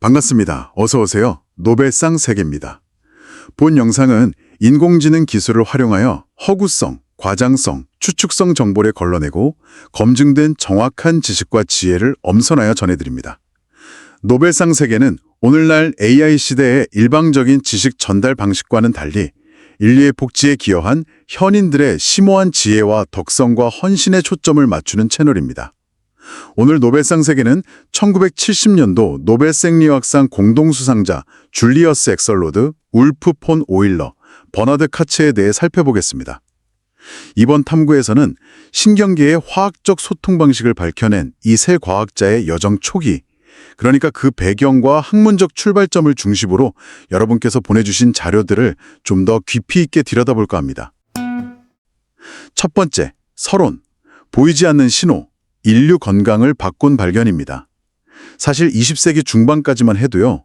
반갑습니다. 어서 오세요. 노벨상 세계입니다. 본 영상은 인공지능 기술을 활용하여 허구성, 과장성, 추측성 정보를 걸러내고 검증된 정확한 지식과 지혜를 엄선하여 전해드립니다. 노벨상 세계는 오늘날 AI 시대의 일방적인 지식 전달 방식과는 달리 인류의 복지에 기여한 현인들의 심오한 지혜와 덕성과 헌신에 초점을 맞추는 채널입니다. 오늘 노벨상 세계는 1970년도 노벨 생리학상 공동수상자 줄리어스 엑설로드, 울프 폰 오일러, 버나드 카츠에 대해 살펴보겠습니다. 이번 탐구에서는 신경계의 화학적 소통 방식을 밝혀낸 이 세 과학자의 여정 초기, 그러니까 그 배경과 학문적 출발점을 중심으로 여러분께서 보내주신 자료들을 좀 더 깊이 있게 들여다볼까 합니다. 첫 번째, 서론, 보이지 않는 신호, 인류 건강을 바꾼 발견입니다. 사실 20세기 중반까지만 해도요,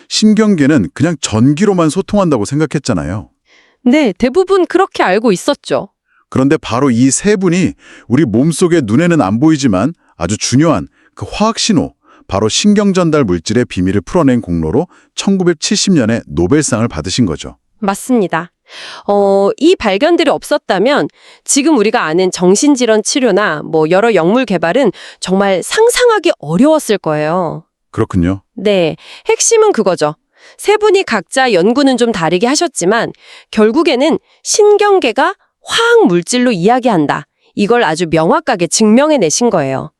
신경계는 그냥 전기로만 소통한다고 생각했잖아요. 네, 대부분 그렇게 알고 있었죠. 그런데 바로 이 세 분이 우리 몸속에 눈에는 안 보이지만 아주 중요한 그 화학신호, 바로 신경전달 물질의 비밀을 풀어낸 공로로 1970년에 노벨상을 받으신 거죠. 맞습니다. 이 발견들이 없었다면 지금 우리가 아는 정신질환 치료나 여러 약물 개발은 정말 상상하기 어려웠을 거예요. 그렇군요. 네, 핵심은 그거죠. 세 분이 각자 연구는 좀 다르게 하셨지만 결국에는 신경계가 화학 물질로 이야기한다. 이걸 아주 명확하게 증명해내신 거예요.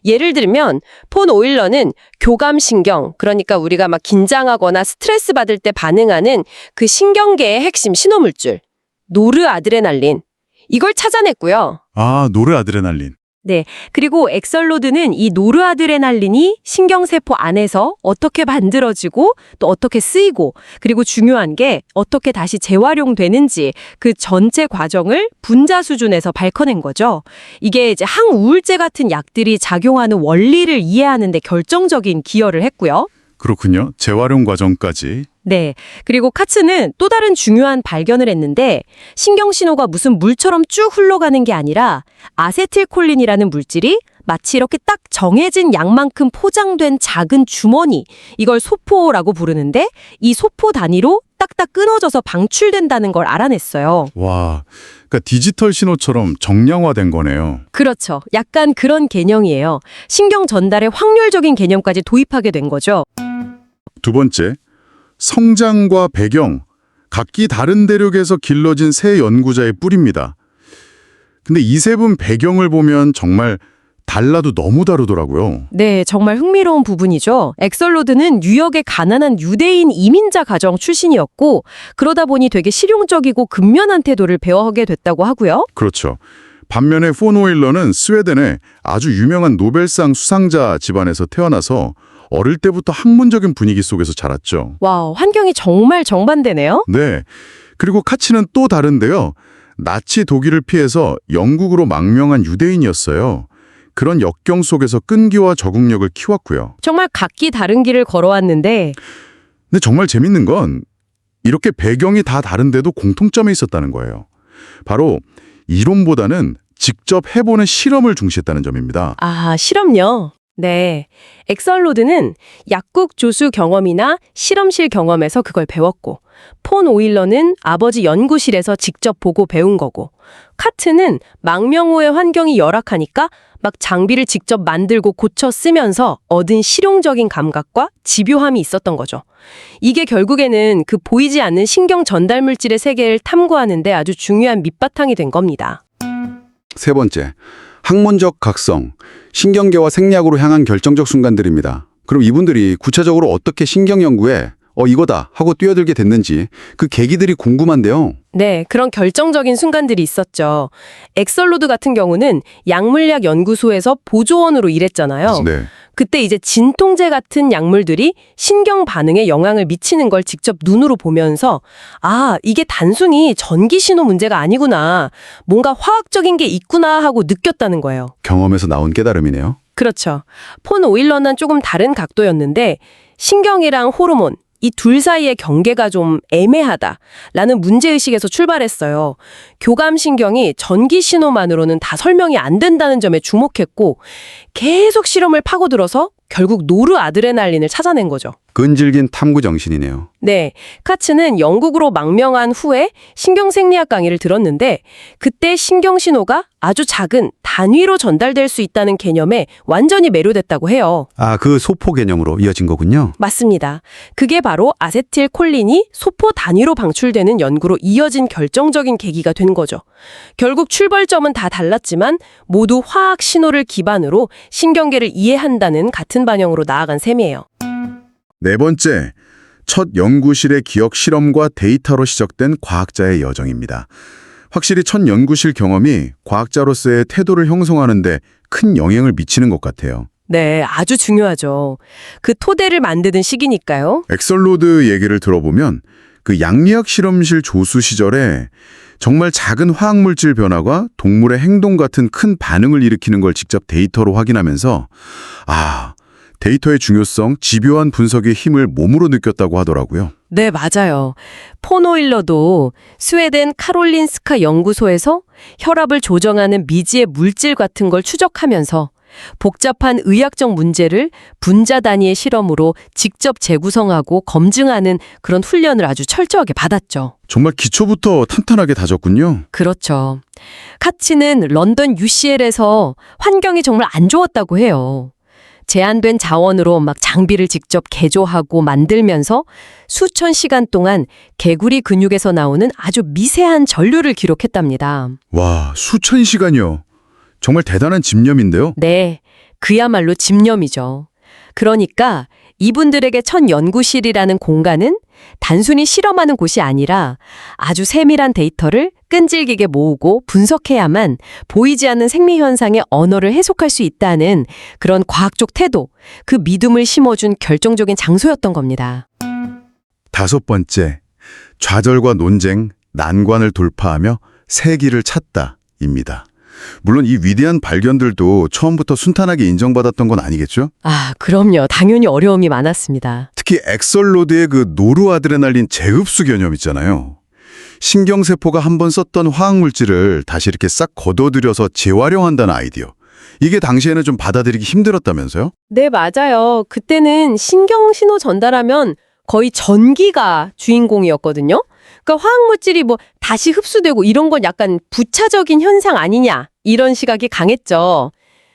예를 들면 폰 오일러는 교감신경, 그러니까 우리가 막 긴장하거나 스트레스 받을 때 반응하는 그 신경계의 핵심 신호물질, 노르아드레날린, 이걸 찾아냈고요. 아, 노르아드레날린. 네, 그리고 엑설로드는 이 노르아드레날린이 신경세포 안에서 어떻게 만들어지고 또 어떻게 쓰이고, 그리고 중요한 게 어떻게 다시 재활용되는지 그 전체 과정을 분자 수준에서 밝혀낸 거죠. 이게 이제 항우울제 같은 약들이 작용하는 원리를 이해하는 데 결정적인 기여를 했고요. 그렇군요. 재활용 과정까지. 네. 그리고 카츠는 또 다른 중요한 발견을 했는데 신경신호가 무슨 물처럼 쭉 흘러가는 게 아니라 아세틸콜린이라는 물질이 마치 이렇게 딱 정해진 양만큼 포장된 작은 주머니, 이걸 소포라고 부르는데 이 소포 단위로 딱딱 끊어져서 방출된다는 걸 알아냈어요. 와, 그러니까 디지털 신호처럼 정량화된 거네요. 그렇죠. 약간 그런 개념이에요. 신경 전달의 확률적인 개념까지 도입하게 된 거죠. 두 번째, 성장과 배경, 각기 다른 대륙에서 길러진 세 연구자의 뿔입니다. 근데 이 세 분 배경을 보면 정말 달라도 너무 다르더라고요. 네, 정말 흥미로운 부분이죠. 엑설로드는 뉴욕의 가난한 유대인 이민자 가정 출신이었고 그러다 보니 되게 실용적이고 근면한 태도를 배워하게 됐다고 하고요. 그렇죠. 반면에 폰 오일러는 스웨덴의 아주 유명한 노벨상 수상자 집안에서 태어나서 어릴 때부터 학문적인 분위기 속에서 자랐죠. 와, 환경이 정말 정반대네요. 네. 그리고 카츠는 또 다른데요. 나치 독일을 피해서 영국으로 망명한 유대인이었어요. 그런 역경 속에서 끈기와 적응력을 키웠고요. 정말 각기 다른 길을 걸어왔는데 근데 정말 재밌는 건 이렇게 배경이 다 다른데도 공통점이 있었다는 거예요. 바로 이론보다는 직접 해보는 실험을 중시했다는 점입니다. 아, 실험요? 네. 엑설로드는 약국 조수 경험이나 실험실 경험에서 그걸 배웠고 폰 오일러는 아버지 연구실에서 직접 보고 배운 거고 카트는 망명 후의 환경이 열악하니까 막 장비를 직접 만들고 고쳐 쓰면서 얻은 실용적인 감각과 집요함이 있었던 거죠. 이게 결국에는 그 보이지 않는 신경 전달 물질의 세계를 탐구하는 데 아주 중요한 밑바탕이 된 겁니다. 세 번째, 학문적 각성, 신경계와 생리학으로 향한 결정적 순간들입니다. 그럼 이분들이 구체적으로 어떻게 신경 연구에 이거다 하고 뛰어들게 됐는지 그 계기들이 궁금한데요. 네, 그런 결정적인 순간들이 있었죠. 엑설로드 같은 경우는 약물약 연구소에서 보조원으로 일했잖아요. 네. 그때 이제 진통제 같은 약물들이 신경 반응에 영향을 미치는 걸 직접 눈으로 보면서 아, 이게 단순히 전기 신호 문제가 아니구나. 뭔가 화학적인 게 있구나 하고 느꼈다는 거예요. 경험에서 나온 깨달음이네요. 그렇죠. 폰 오일러는 조금 다른 각도였는데 신경이랑 호르몬, 이 둘 사이의 경계가 좀 애매하다라는 문제의식에서 출발했어요. 교감신경이 전기 신호만으로는 다 설명이 안 된다는 점에 주목했고 계속 실험을 파고들어서 결국 노르아드레날린을 찾아낸 거죠. 끈질긴 탐구 정신이네요. 네, 카츠는 영국으로 망명한 후에 신경생리학 강의를 들었는데 그때 신경신호가 아주 작은 단위로 전달될 수 있다는 개념에 완전히 매료됐다고 해요. 아, 그 소포 개념으로 이어진 거군요. 맞습니다. 그게 바로 아세틸콜린이 소포 단위로 방출되는 연구로 이어진 결정적인 계기가 된 거죠. 결국 출발점은 다 달랐지만 모두 화학 신호를 기반으로 신경계를 이해한다는 같은 방향으로 나아간 셈이에요. 네 번째, 첫 연구실의 기억 실험과 데이터로 시작된 과학자의 여정입니다. 확실히 첫 연구실 경험이 과학자로서의 태도를 형성하는 데 큰 영향을 미치는 것 같아요. 네, 아주 중요하죠. 그 토대를 만드는 시기니까요. 엑설로드 얘기를 들어보면 그 양리학 실험실 조수 시절에 정말 작은 화학물질 변화가 동물의 행동 같은 큰 반응을 일으키는 걸 직접 데이터로 확인하면서 데이터의 중요성, 집요한 분석의 힘을 몸으로 느꼈다고 하더라고요. 네, 맞아요. 폰 오일러도 스웨덴 카롤린스카 연구소에서 혈압을 조정하는 미지의 물질 같은 걸 추적하면서 복잡한 의학적 문제를 분자 단위의 실험으로 직접 재구성하고 검증하는 그런 훈련을 아주 철저하게 받았죠. 정말 기초부터 탄탄하게 다졌군요. 그렇죠. 카치는 런던 UCL에서 환경이 정말 안 좋았다고 해요. 제한된 자원으로 막 장비를 직접 개조하고 만들면서 수천 시간 동안 개구리 근육에서 나오는 아주 미세한 전류를 기록했답니다. 와, 수천 시간이요. 정말 대단한 집념인데요. 네, 그야말로 집념이죠. 그러니까 이분들에게 첫 연구실이라는 공간은 단순히 실험하는 곳이 아니라 아주 세밀한 데이터를 끈질기게 모으고 분석해야만 보이지 않는 생리현상의 언어를 해석할 수 있다는 그런 과학적 태도, 그 믿음을 심어준 결정적인 장소였던 겁니다. 다섯 번째, 좌절과 논쟁, 난관을 돌파하며 새 길을 찾다입니다. 물론 이 위대한 발견들도 처음부터 순탄하게 인정받았던 건 아니겠죠? 아, 그럼요. 당연히 어려움이 많았습니다. 특히 엑설로드의 그 노르아드레날린 재흡수 개념 있잖아요. 신경세포가 한번 썼던 화학물질을 다시 이렇게 싹 걷어들여서 재활용한다는 아이디어. 이게 당시에는 좀 받아들이기 힘들었다면서요? 네, 맞아요. 그때는 신경신호 전달하면 거의 전기가 주인공이었거든요. 그러니까 화학물질이 뭐 다시 흡수되고 이런 건 약간 부차적인 현상 아니냐 이런 시각이 강했죠.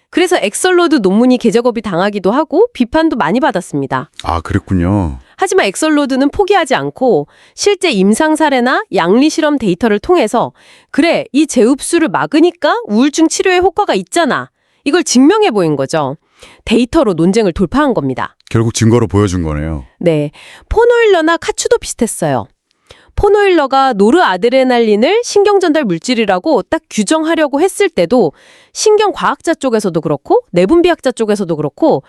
그래서 엑설로드 논문이 개작업이 당하기도 하고 비판도 많이 받았습니다. 아, 그랬군요. 하지만 엑설로드는 포기하지 않고 실제 임상 사례나 양리 실험 데이터를 통해서 그래, 이 재흡수를 막으니까 우울증 치료에 효과가 있잖아. 이걸 증명해 보인 거죠. 데이터로 논쟁을 돌파한 겁니다. 결국 증거로 보여준 거네요. 네, 폰오일러나 카츠도 비슷했어요. 폰오일러가 노르아드레날린을 신경전달 물질이라고 딱 규정하려고 했을 때도 신경과학자 쪽에서도 그렇고 내분비학자 쪽에서도 그렇고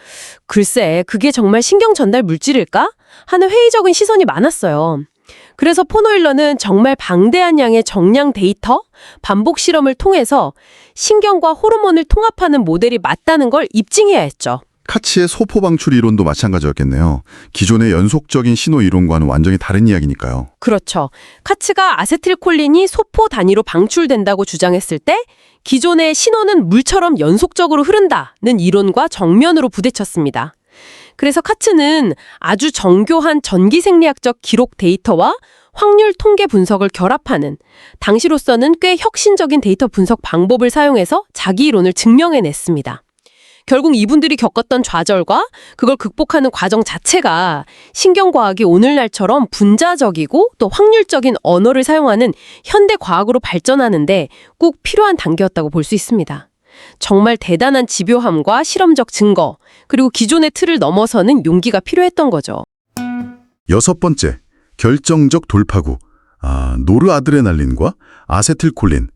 글쎄 그게 정말 신경전달 물질일까? 하는 회의적인 시선이 많았어요. 그래서 폰오일러는 정말 방대한 양의 정량 데이터, 반복 실험을 통해서 신경과 호르몬을 통합하는 모델이 맞다는 걸 입증해야 했죠. 카치의 소포 방출 이론도 마찬가지였겠네요. 기존의 연속적인 신호 이론과는 완전히 다른 이야기니까요. 그렇죠. 카츠가 아세틸콜린이 소포 단위로 방출된다고 주장했을 때 기존의 신호는 물처럼 연속적으로 흐른다는 이론과 정면으로 부딪혔습니다. 그래서 카츠는 아주 정교한 전기생리학적 기록 데이터와 확률 통계 분석을 결합하는 당시로서는 꽤 혁신적인 데이터 분석 방법을 사용해서 자기 이론을 증명해냈습니다. 결국 이분들이 겪었던 좌절과 그걸 극복하는 과정 자체가 신경과학이 오늘날처럼 분자적이고 또 확률적인 언어를 사용하는 현대 과학으로 발전하는데 꼭 필요한 단계였다고 볼 수 있습니다. 정말 대단한 집요함과 실험적 증거, 그리고 기존의 틀을 넘어서는 용기가 필요했던 거죠. 여섯 번째, 결정적 돌파구. 노르아드레날린과 아세틸콜린.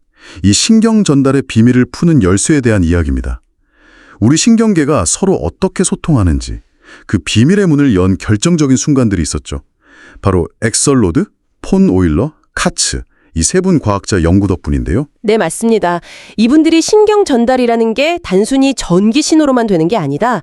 이 신경 전달의 비밀을 푸는 열쇠에 대한 이야기입니다. 우리 신경계가 서로 어떻게 소통하는지 그 비밀의 문을 연 결정적인 순간들이 있었죠. 바로 엑설로드, 폰 오일러, 카츠 이 세 분 과학자 연구 덕분인데요. 네, 맞습니다. 이분들이 신경 전달이라는 게 단순히 전기 신호로만 되는 게 아니다.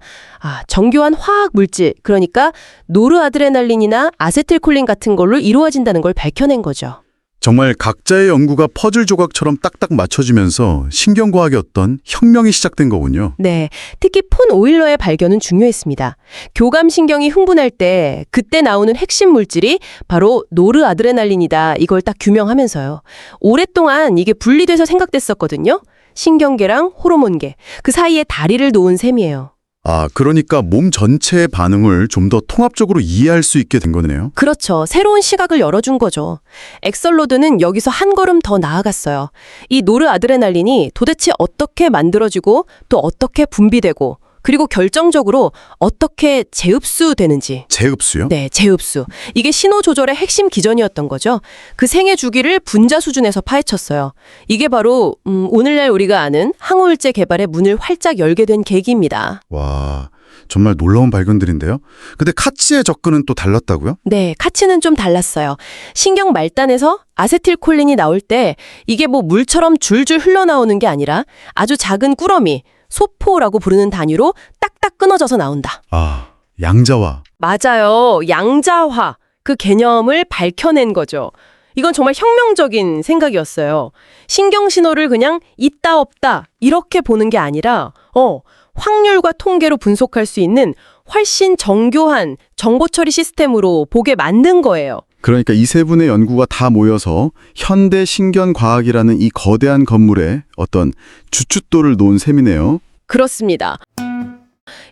정교한 화학 물질, 그러니까 노르아드레날린이나 아세틸콜린 같은 걸로 이루어진다는 걸 밝혀낸 거죠. 정말 각자의 연구가 퍼즐 조각처럼 딱딱 맞춰지면서 신경과학의 어떤 혁명이 시작된 거군요. 네, 특히 폰 오일러의 발견은 중요했습니다. 교감신경이 흥분할 때 그때 나오는 핵심 물질이 바로 노르아드레날린이다. 이걸 딱 규명하면서요. 오랫동안 이게 분리돼서 생각됐었거든요. 신경계랑 호르몬계, 그 사이에 다리를 놓은 셈이에요. 아, 그러니까 몸 전체의 반응을 좀 더 통합적으로 이해할 수 있게 된 거네요. 그렇죠. 새로운 시각을 열어준 거죠. 엑설로드는 여기서 한 걸음 더 나아갔어요. 이 노르아드레날린이 도대체 어떻게 만들어지고 또 어떻게 분비되고 그리고 결정적으로 어떻게 재흡수되는지. 재흡수요? 네, 재흡수. 이게 신호 조절의 핵심 기전이었던 거죠. 그 생애 주기를 분자 수준에서 파헤쳤어요. 이게 바로 오늘날 우리가 아는 항우울제 개발의 문을 활짝 열게 된 계기입니다. 와, 정말 놀라운 발견들인데요. 근데 카치의 접근은 또 달랐다고요? 네, 카치는 좀 달랐어요. 신경 말단에서 아세틸콜린이 나올 때 이게 뭐 물처럼 줄줄 흘러나오는 게 아니라 아주 작은 꾸러미, 소포라고 부르는 단위로 딱딱 끊어져서 나온다. 아, 양자화. 맞아요. 양자화. 그 개념을 밝혀낸 거죠. 이건 정말 혁명적인 생각이었어요. 신경 신호를 그냥 있다 없다 이렇게 보는 게 아니라 확률과 통계로 분석할 수 있는 훨씬 정교한 정보 처리 시스템으로 보게 만든 거예요. 그러니까 이 세 분의 연구가 다 모여서 현대 신경과학이라는 이 거대한 건물에 어떤 주춧돌을 놓은 셈이네요. 그렇습니다.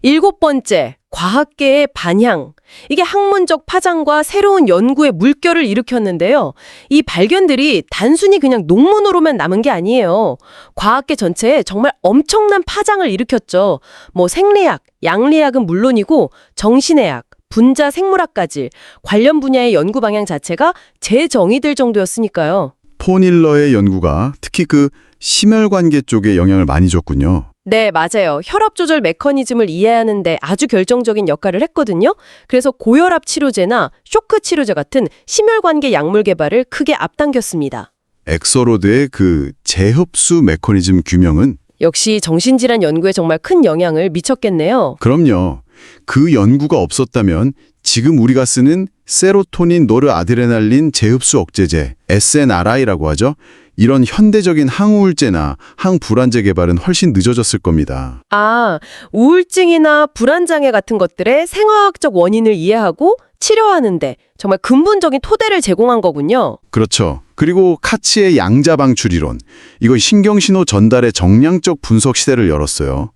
7번째, 과학계의 반향. 이게 학문적 파장과 새로운 연구의 물결을 일으켰는데요. 이 발견들이 단순히 그냥 논문으로만 남은 게 아니에요. 과학계 전체에 정말 엄청난 파장을 일으켰죠. 뭐 생리학, 양리학은 물론이고 정신의학, 분자 생물학까지 관련 분야의 연구 방향 자체가 재정의될 정도였으니까요. 포닐러의 연구가 특히 그 심혈관계 쪽에 영향을 많이 줬군요. 네, 맞아요. 혈압 조절 메커니즘을 이해하는 데 아주 결정적인 역할을 했거든요. 그래서 고혈압 치료제나 쇼크 치료제 같은 심혈관계 약물 개발을 크게 앞당겼습니다. 엑서로드의 그 재흡수 메커니즘 규명은 역시 정신질환 연구에 정말 큰 영향을 미쳤겠네요. 그럼요. 그 연구가 없었다면 지금 우리가 쓰는 세로토닌 노르아드레날린 재흡수 억제제 SNRI라고 하죠. 이런 현대적인 항우울제나 항불안제 개발은 훨씬 늦어졌을 겁니다. 아, 우울증이나 불안장애 같은 것들의 생화학적 원인을 이해하고 치료하는데 정말 근본적인 토대를 제공한 거군요. 그렇죠. 그리고 카치의 양자 방출 이론. 이거 신경신호 전달의 정량적 분석 시대를 열었어요.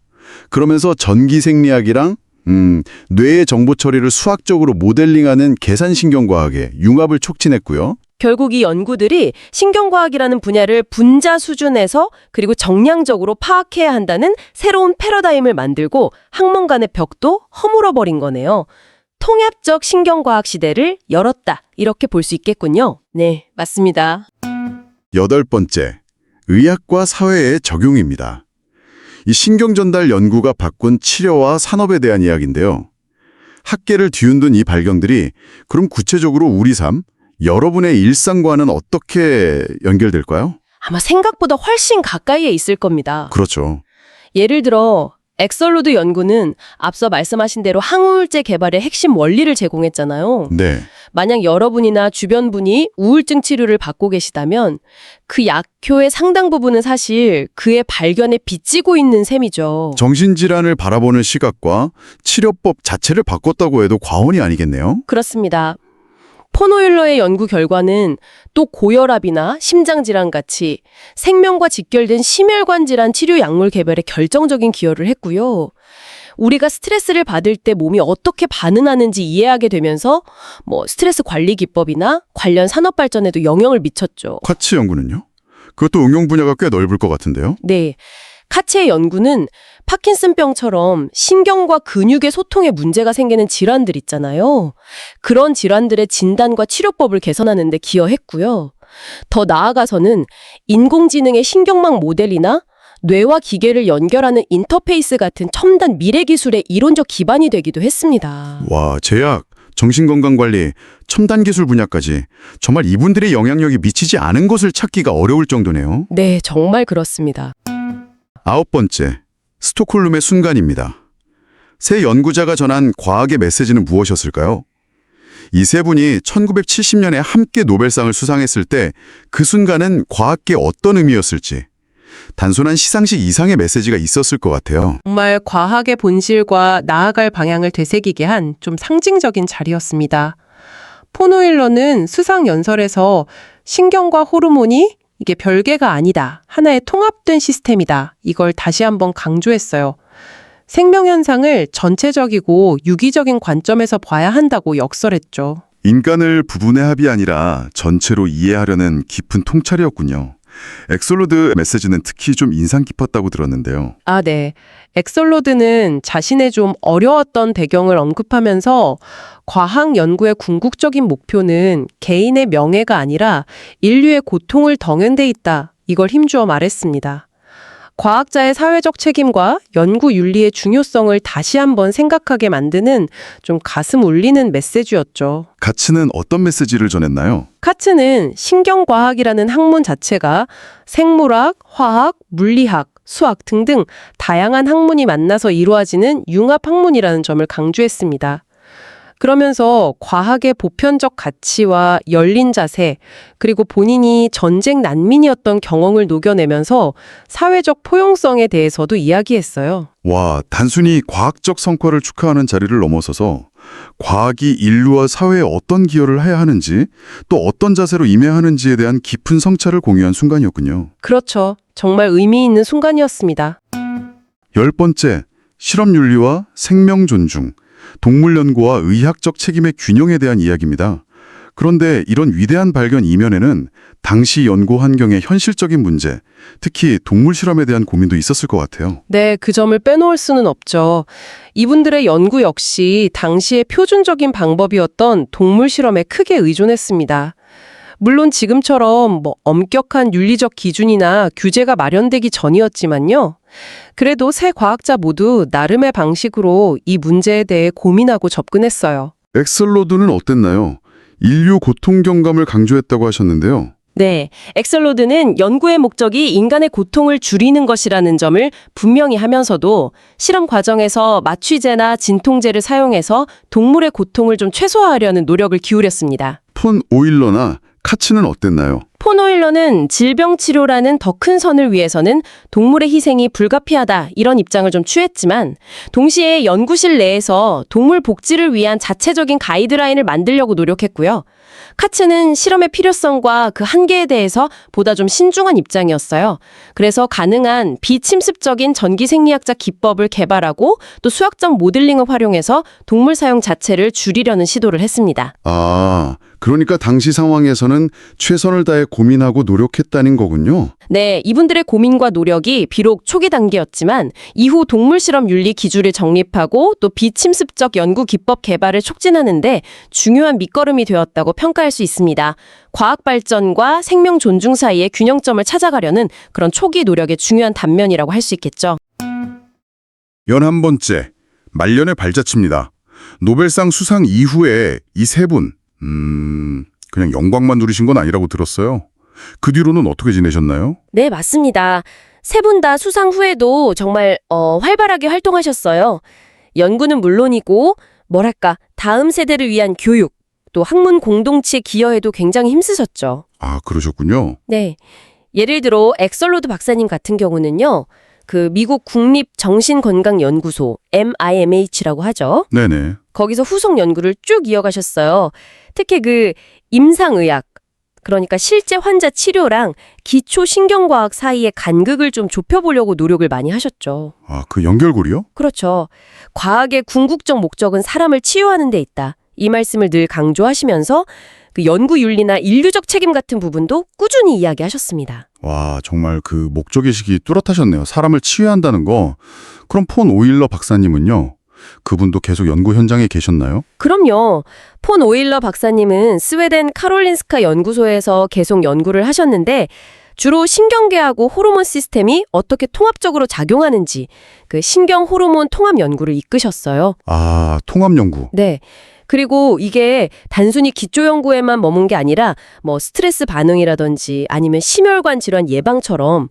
그러면서 전기생리학이랑 뇌의 정보 처리를 수학적으로 모델링하는 계산신경과학의 융합을 촉진했고요. 결국 이 연구들이 신경과학이라는 분야를 분자 수준에서 그리고 정량적으로 파악해야 한다는 새로운 패러다임을 만들고 학문 간의 벽도 허물어버린 거네요. 통합적 신경과학 시대를 열었다. 이렇게 볼 수 있겠군요. 네, 맞습니다. 8번째, 의학과 사회의 적용입니다. 이 신경전달 연구가 바꾼 치료와 산업에 대한 이야기인데요. 학계를 뒤흔든 이 발견들이 그럼 구체적으로 우리 삶, 여러분의 일상과는 어떻게 연결될까요? 아마 생각보다 훨씬 가까이에 있을 겁니다. 그렇죠. 예를 들어 엑설로드 연구는 앞서 말씀하신 대로 항우울제 개발의 핵심 원리를 제공했잖아요. 네. 만약 여러분이나 주변 분이 우울증 치료를 받고 계시다면 그 약효의 상당 부분은 사실 그의 발견에 빚지고 있는 셈이죠. 정신질환을 바라보는 시각과 치료법 자체를 바꿨다고 해도 과언이 아니겠네요. 그렇습니다. 포노일러의 연구 결과는 또 고혈압이나 심장질환 같이 생명과 직결된 심혈관 질환 치료 약물 개발에 결정적인 기여를 했고요. 우리가 스트레스를 받을 때 몸이 어떻게 반응하는지 이해하게 되면서 스트레스 관리 기법이나 관련 산업 발전에도 영향을 미쳤죠. 카치 연구는요? 그것도 응용 분야가 꽤 넓을 것 같은데요. 네. 카츠의 연구는 파킨슨병처럼 신경과 근육의 소통에 문제가 생기는 질환들 있잖아요. 그런 질환들의 진단과 치료법을 개선하는 데 기여했고요. 더 나아가서는 인공지능의 신경망 모델이나 뇌와 기계를 연결하는 인터페이스 같은 첨단 미래 기술의 이론적 기반이 되기도 했습니다. 와, 제약, 정신건강관리, 첨단 기술 분야까지 정말 이분들의 영향력이 미치지 않은 것을 찾기가 어려울 정도네요. 네, 정말 그렇습니다. 9번째, 스톡홀름의 순간입니다. 새 연구자가 전한 과학의 메시지는 무엇이었을까요? 이 세 분이 1970년에 함께 노벨상을 수상했을 때 그 순간은 과학계 어떤 의미였을지 단순한 시상식 이상의 메시지가 있었을 것 같아요. 정말 과학의 본질과 나아갈 방향을 되새기게 한 좀 상징적인 자리였습니다. 폰 오일러는 수상 연설에서 신경과 호르몬이 이게 별개가 아니다. 하나의 통합된 시스템이다. 이걸 다시 한번 강조했어요. 생명 현상을 전체적이고 유기적인 관점에서 봐야 한다고 역설했죠. 인간을 부분의 합이 아니라 전체로 이해하려는 깊은 통찰이었군요. 엑솔로드 메시지는 특히 좀 인상 깊었다고 들었는데요. 아, 네. 엑솔로드는 자신의 좀 어려웠던 배경을 언급하면서 과학 연구의 궁극적인 목표는 개인의 명예가 아니라 인류의 고통을 덩은 데 있다. 이걸 힘주어 말했습니다. 과학자의 사회적 책임과 연구 윤리의 중요성을 다시 한번 생각하게 만드는 좀 가슴 울리는 메시지였죠. 가치는 어떤 메시지를 전했나요? 카츠는 신경과학이라는 학문 자체가 생물학, 화학, 물리학, 수학 등등 다양한 학문이 만나서 이루어지는 융합학문이라는 점을 강조했습니다. 그러면서 과학의 보편적 가치와 열린 자세, 그리고 본인이 전쟁 난민이었던 경험을 녹여내면서 사회적 포용성에 대해서도 이야기했어요. 와, 단순히 과학적 성과를 축하하는 자리를 넘어서서 과학이 인류와 사회에 어떤 기여를 해야 하는지 또 어떤 자세로 임해야 하는지에 대한 깊은 성찰을 공유한 순간이었군요. 그렇죠. 정말 의미 있는 순간이었습니다. 10번째, 실험 윤리와 생명 존중, 동물 연구와 의학적 책임의 균형에 대한 이야기입니다. 그런데 이런 위대한 발견 이면에는 당시 연구 환경의 현실적인 문제, 특히 동물 실험에 대한 고민도 있었을 것 같아요. 네, 그 점을 빼놓을 수는 없죠. 이분들의 연구 역시 당시의 표준적인 방법이었던 동물 실험에 크게 의존했습니다. 물론 지금처럼 엄격한 윤리적 기준이나 규제가 마련되기 전이었지만요. 그래도 세 과학자 모두 나름의 방식으로 이 문제에 대해 고민하고 접근했어요. 엑셀로드는 어땠나요? 인류 고통 경감을 강조했다고 하셨는데요. 네, 엑설로드는 연구의 목적이 인간의 고통을 줄이는 것이라는 점을 분명히 하면서도 실험 과정에서 마취제나 진통제를 사용해서 동물의 고통을 좀 최소화하려는 노력을 기울였습니다. 폰 오일러나 카츠는 어땠나요? 폰 오일러는 질병 치료라는 더 큰 선을 위해서는 동물의 희생이 불가피하다 이런 입장을 좀 취했지만 동시에 연구실 내에서 동물 복지를 위한 자체적인 가이드라인을 만들려고 노력했고요. 카츠는 실험의 필요성과 그 한계에 대해서 보다 좀 신중한 입장이었어요. 그래서 가능한 비침습적인 전기생리학적 기법을 개발하고 또 수학적 모델링을 활용해서 동물 사용 자체를 줄이려는 시도를 했습니다. 아, 그러니까 당시 상황에서는 최선을 다해 고민하고 노력했다는 거군요. 네, 이분들의 고민과 노력이 비록 초기 단계였지만 이후 동물 실험 윤리 기준을 정립하고 또 비침습적 연구 기법 개발을 촉진하는데 중요한 밑거름이 되었다고 평가할 수 있습니다. 과학 발전과 생명 존중 사이의 균형점을 찾아가려는 그런 초기 노력의 중요한 단면이라고 할 수 있겠죠. 11번째, 말년의 발자취입니다. 노벨상 수상 이후에 이 세 분, 그냥 영광만 누리신 건 아니라고 들었어요. 그 뒤로는 어떻게 지내셨나요? 네, 맞습니다. 세 분 다 수상 후에도 정말 활발하게 활동하셨어요. 연구는 물론이고 뭐랄까 다음 세대를 위한 교육, 또 학문 공동체 기여에도 굉장히 힘쓰셨죠. 아, 그러셨군요. 네. 예를 들어 엑설로드 박사님 같은 경우는요. 그 미국 국립정신건강연구소 MIMH라고 하죠. 네네. 거기서 후속 연구를 쭉 이어가셨어요. 특히 그 임상의학, 그러니까 실제 환자 치료랑 기초신경과학 사이의 간극을 좀 좁혀보려고 노력을 많이 하셨죠. 아, 그 연결고리요? 그렇죠. 과학의 궁극적 목적은 사람을 치유하는 데 있다. 이 말씀을 늘 강조하시면서 그 연구 윤리나 인류적 책임 같은 부분도 꾸준히 이야기하셨습니다. 와, 정말 그 목적의식이 뚜렷하셨네요. 사람을 치유한다는 거. 그럼 폰 오일러 박사님은요? 그분도 계속 연구 현장에 계셨나요? 그럼요. 폰 오일러 박사님은 스웨덴 카롤린스카 연구소에서 계속 연구를 하셨는데 주로 신경계하고 호르몬 시스템이 어떻게 통합적으로 작용하는지 그 신경 호르몬 통합 연구를 이끄셨어요. 아, 통합 연구. 네. 그리고 이게 단순히 기초 연구에만 머문 게 아니라 뭐 스트레스 반응이라든지 아니면 심혈관 질환 예방처럼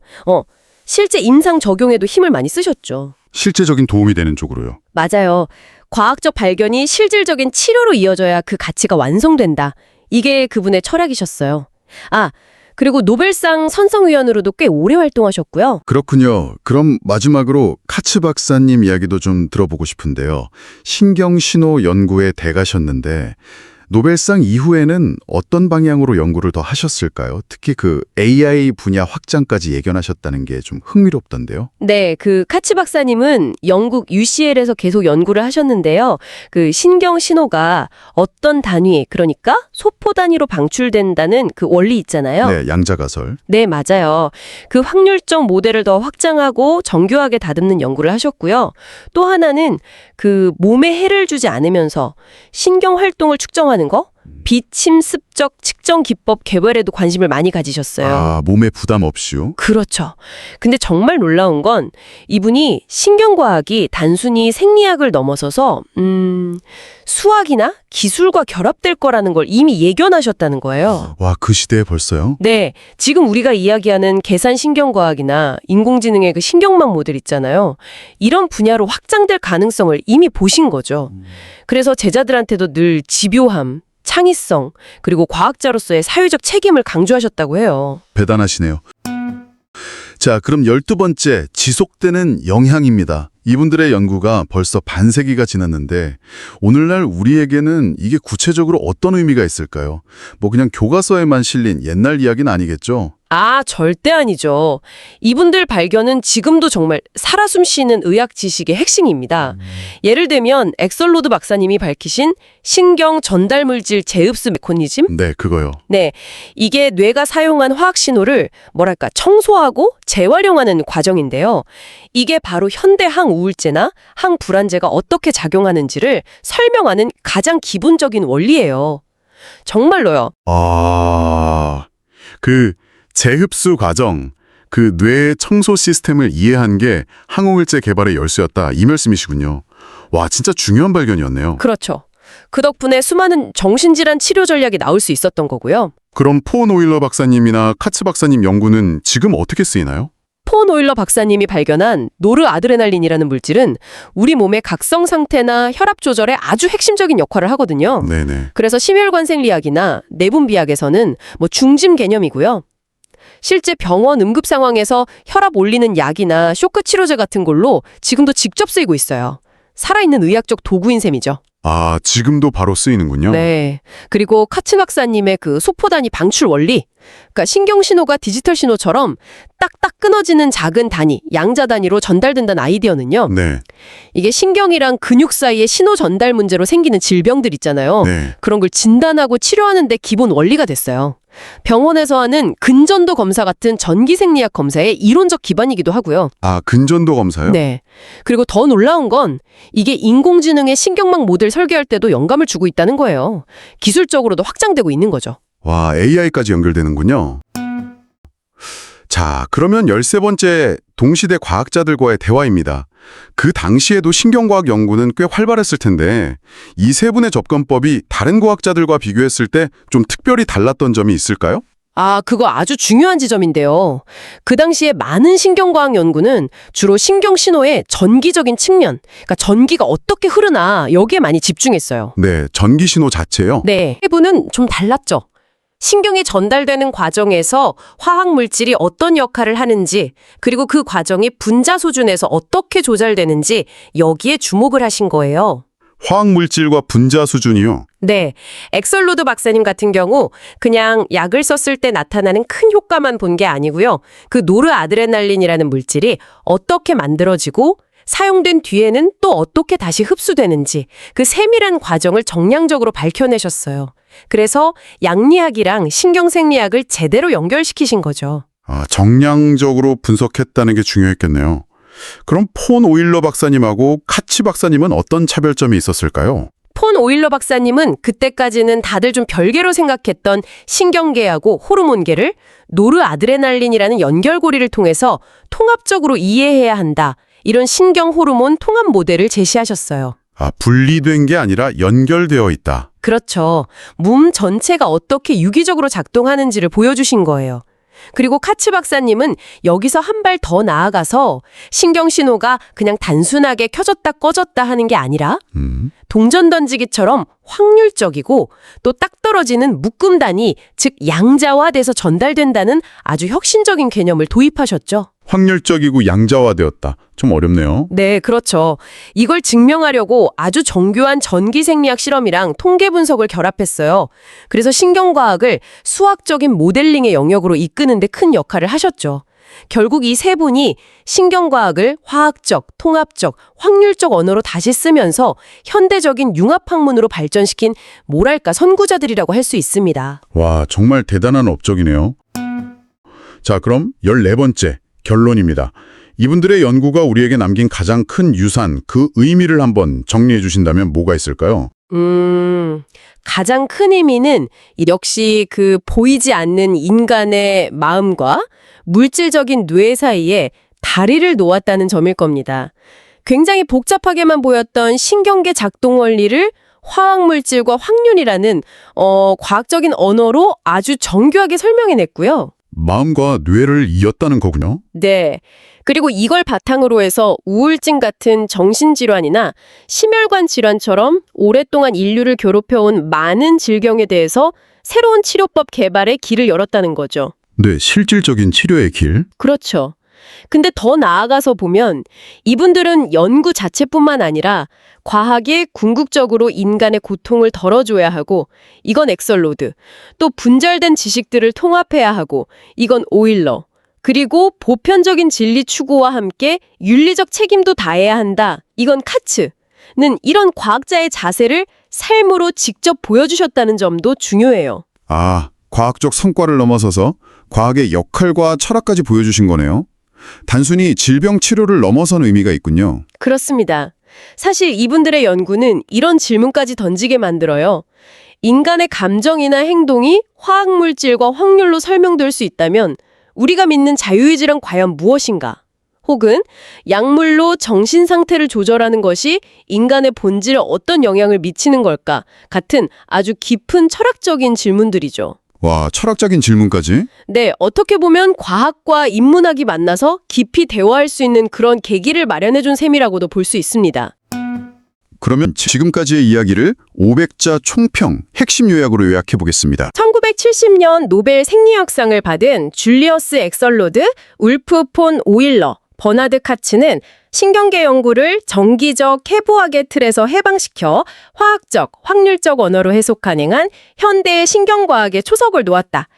실제 임상 적용에도 힘을 많이 쓰셨죠. 실제적인 도움이 되는 쪽으로요. 맞아요. 과학적 발견이 실질적인 치료로 이어져야 그 가치가 완성된다. 이게 그분의 철학이셨어요. 아, 그리고 노벨상 선성위원으로도 꽤 오래 활동하셨고요. 그렇군요. 그럼 마지막으로 카츠 박사님 이야기도 좀 들어보고 싶은데요. 신경신호 연구의 대가셨는데 노벨상 이후에는 어떤 방향으로 연구를 더 하셨을까요? 특히 그 AI 분야 확장까지 예견하셨다는 게 좀 흥미롭던데요. 네, 그 카츠 박사님은 영국 UCL에서 계속 연구를 하셨는데요. 그 신경 신호가 어떤 단위, 그러니까 소포 단위로 방출된다는 그 원리 있잖아요. 네, 양자가설. 네, 맞아요. 그 확률적 모델을 더 확장하고 정교하게 다듬는 연구를 하셨고요. 또 하나는 그 몸에 해를 주지 않으면서 신경 활동을 측정하는 거, 비침습적 측정 기법 개발에도 관심을 많이 가지셨어요. 아, 몸에 부담 없이요? 그렇죠. 근데 정말 놀라운 건 이분이 신경과학이 단순히 생리학을 넘어서서 수학이나 기술과 결합될 거라는 걸 이미 예견하셨다는 거예요. 와, 그 시대에 벌써요? 네, 지금 우리가 이야기하는 계산 신경과학이나 인공지능의 그 신경망 모델 있잖아요. 이런 분야로 확장될 가능성을 이미 보신 거죠. 그래서 제자들한테도 늘 집요함, 창의성, 그리고 과학자로서의 사회적 책임을 강조하셨다고 해요. 대단하시네요. 자, 그럼 12번째, 지속되는 영향입니다. 이분들의 연구가 벌써 반세기가 지났는데 오늘날 우리에게는 이게 구체적으로 어떤 의미가 있을까요? 뭐 그냥 교과서에만 실린 옛날 이야기는 아니겠죠? 아, 절대 아니죠. 이분들 발견은 지금도 정말 살아 숨쉬는 의학 지식의 핵심입니다. 예를 들면 엑설로드 박사님이 밝히신 신경 전달 물질 재흡수 메커니즘? 네, 그거요. 네, 이게 뇌가 사용한 화학 신호를 뭐랄까 청소하고 재활용하는 과정인데요. 이게 바로 현대 항우울제나 항불안제가 어떻게 작용하는지를 설명하는 가장 기본적인 원리예요. 정말로요. 아, 그 재흡수 과정, 그 뇌의 청소 시스템을 이해한 게 항우울제 개발의 열쇠였다. 이 말씀이시군요. 와, 진짜 중요한 발견이었네요. 그렇죠. 그 덕분에 수많은 정신질환 치료 전략이 나올 수 있었던 거고요. 그럼 폰 오일러 박사님이나 카츠 박사님 연구는 지금 어떻게 쓰이나요? 폰 오일러 박사님이 발견한 노르아드레날린이라는 물질은 우리 몸의 각성 상태나 혈압 조절에 아주 핵심적인 역할을 하거든요. 네네. 그래서 심혈관 생리학이나 내분비학에서는 뭐 중짐 개념이고요. 실제 병원 응급 상황에서 혈압 올리는 약이나 쇼크 치료제 같은 걸로 지금도 직접 쓰이고 있어요. 살아있는 의학적 도구인 셈이죠. 아, 지금도 바로 쓰이는군요. 네. 그리고 카츠 박사님의 그 소포 단위 방출 원리. 그러니까 신경 신호가 디지털 신호처럼 딱딱 끊어지는 작은 단위, 양자 단위로 전달된다는 아이디어는요. 네. 이게 신경이랑 근육 사이의 신호 전달 문제로 생기는 질병들 있잖아요. 네. 그런 걸 진단하고 치료하는 데 기본 원리가 됐어요. 병원에서 하는 근전도 검사 같은 전기생리학 검사의 이론적 기반이기도 하고요. 아, 근전도 검사요? 네. 그리고 더 놀라운 건 이게 인공지능의 신경망 모델 설계할 때도 영감을 주고 있다는 거예요. 기술적으로도 확장되고 있는 거죠. 와, AI까지 연결되는군요. 자, 그러면 13번째 동시대 과학자들과의 대화입니다. 그 당시에도 신경과학 연구는 꽤 활발했을 텐데 이 세 분의 접근법이 다른 과학자들과 비교했을 때 좀 특별히 달랐던 점이 있을까요? 아, 그거 아주 중요한 지점인데요. 그 당시에 많은 신경과학 연구는 주로 신경신호의 전기적인 측면, 그러니까 전기가 어떻게 흐르나 여기에 많이 집중했어요. 네, 전기 신호 자체요? 네, 해부는 좀 달랐죠. 신경이 전달되는 과정에서 화학 물질이 어떤 역할을 하는지, 그리고 그 과정이 분자 수준에서 어떻게 조절되는지 여기에 주목을 하신 거예요. 화학물질과 분자 수준이요? 네, 엑설로드 박사님 같은 경우 그냥 약을 썼을 때 나타나는 큰 효과만 본 게 아니고요. 그 노르아드레날린이라는 물질이 어떻게 만들어지고 사용된 뒤에는 또 어떻게 다시 흡수되는지 그 세밀한 과정을 정량적으로 밝혀내셨어요. 그래서 양리학이랑 신경생리학을 제대로 연결시키신 거죠. 아, 정량적으로 분석했다는 게 중요했겠네요. 그럼 폰 오일러 박사님하고 카츠 박사님은 어떤 차별점이 있었을까요? 폰 오일러 박사님은 그때까지는 다들 좀 별개로 생각했던 신경계하고 호르몬계를 노르아드레날린이라는 연결고리를 통해서 통합적으로 이해해야 한다. 이런 신경 호르몬 통합 모델을 제시하셨어요. 아, 분리된 게 아니라 연결되어 있다. 그렇죠. 몸 전체가 어떻게 유기적으로 작동하는지를 보여주신 거예요. 그리고 카츠 박사님은 여기서 한 발 더 나아가서 신경 신호가 그냥 단순하게 켜졌다 꺼졌다 하는 게 아니라 동전 던지기처럼 확률적이고 또 딱 떨어지는 묶음 단위, 즉 양자화돼서 전달된다는 아주 혁신적인 개념을 도입하셨죠. 확률적이고 양자화되었다. 좀 어렵네요. 네, 그렇죠. 이걸 증명하려고 아주 정교한 전기 생리학 실험이랑 통계 분석을 결합했어요. 그래서 신경과학을 수학적인 모델링의 영역으로 이끄는 데 큰 역할을 하셨죠. 결국 이 세 분이 신경과학을 화학적, 통합적, 확률적 언어로 다시 쓰면서 현대적인 융합학문으로 발전시킨 뭐랄까 선구자들이라고 할 수 있습니다. 와, 정말 대단한 업적이네요. 자, 그럼 14번째 결론입니다. 이분들의 연구가 우리에게 남긴 가장 큰 유산, 그 의미를 한번 정리해 주신다면 뭐가 있을까요? 가장 큰 의미는 역시 그 보이지 않는 인간의 마음과 물질적인 뇌 사이에 다리를 놓았다는 점일 겁니다. 굉장히 복잡하게만 보였던 신경계 작동 원리를 화학물질과 확률이라는 과학적인 언어로 아주 정교하게 설명해냈고요. 마음과 뇌를 이었다는 거군요. 네. 그리고 이걸 바탕으로 해서 우울증 같은 정신질환이나 심혈관 질환처럼 오랫동안 인류를 괴롭혀온 많은 질병에 대해서 새로운 치료법 개발의 길을 열었다는 거죠. 네, 실질적인 치료의 길. 그렇죠. 근데 더 나아가서 보면 이분들은 연구 자체뿐만 아니라 과학이 궁극적으로 인간의 고통을 덜어줘야 하고 이건 엑설로드, 또 분절된 지식들을 통합해야 하고 이건 오일러, 그리고 보편적인 진리 추구와 함께 윤리적 책임도 다해야 한다. 이건 카츠는 이런 과학자의 자세를 삶으로 직접 보여주셨다는 점도 중요해요. 아, 과학적 성과를 넘어서서 과학의 역할과 철학까지 보여주신 거네요. 단순히 질병 치료를 넘어선 의미가 있군요. 그렇습니다. 사실 이분들의 연구는 이런 질문까지 던지게 만들어요. 인간의 감정이나 행동이 화학물질과 확률로 설명될 수 있다면 우리가 믿는 자유의지란 과연 무엇인가? 혹은 약물로 정신 상태를 조절하는 것이 인간의 본질에 어떤 영향을 미치는 걸까? 같은 아주 깊은 철학적인 질문들이죠. 와, 철학적인 질문까지? 네, 어떻게 보면 과학과 인문학이 만나서 깊이 대화할 수 있는 그런 계기를 마련해준 셈이라고도 볼 수 있습니다. 그러면 지금까지의 이야기를 500자 총평, 핵심 요약으로 요약해 보겠습니다. 1970년 노벨 생리학상을 받은 줄리어스 엑설로드, 울프 폰 오일러, 버나드 카츠는 신경계 연구를 정기적 해부학의 틀에서 해방시켜 화학적, 확률적 언어로 해석 가능한 현대의 신경과학의 초석을 놓았다.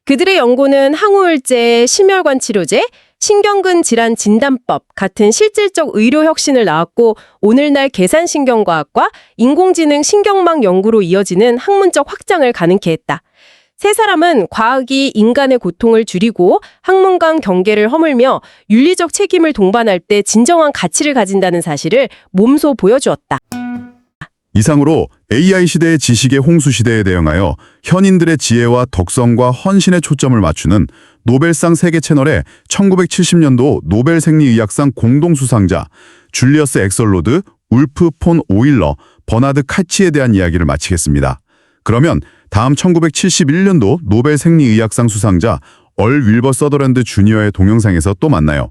그들의 연구는 항우울제, 심혈관 치료제, 신경근 질환 진단법 같은 실질적 의료 혁신을 낳았고 오늘날 계산신경과학과 인공지능 신경망 연구로 이어지는 학문적 확장을 가능케 했다. 세 사람은 과학이 인간의 고통을 줄이고 학문 간 경계를 허물며 윤리적 책임을 동반할 때 진정한 가치를 가진다는 사실을 몸소 보여주었다. 이상으로 AI 시대의 지식의 홍수 시대에 대응하여 현인들의 지혜와 덕성과 헌신에 초점을 맞추는 노벨상 세계 채널의 1970년도 노벨 생리의학상 공동수상자 줄리어스 엑설로드, 울프 폰 오일러, 버나드 카츠에 대한 이야기를 마치겠습니다. 그러면 다음 1971년도 노벨 생리의학상 수상자 얼 윌버 서더랜드 주니어의 동영상에서 또 만나요.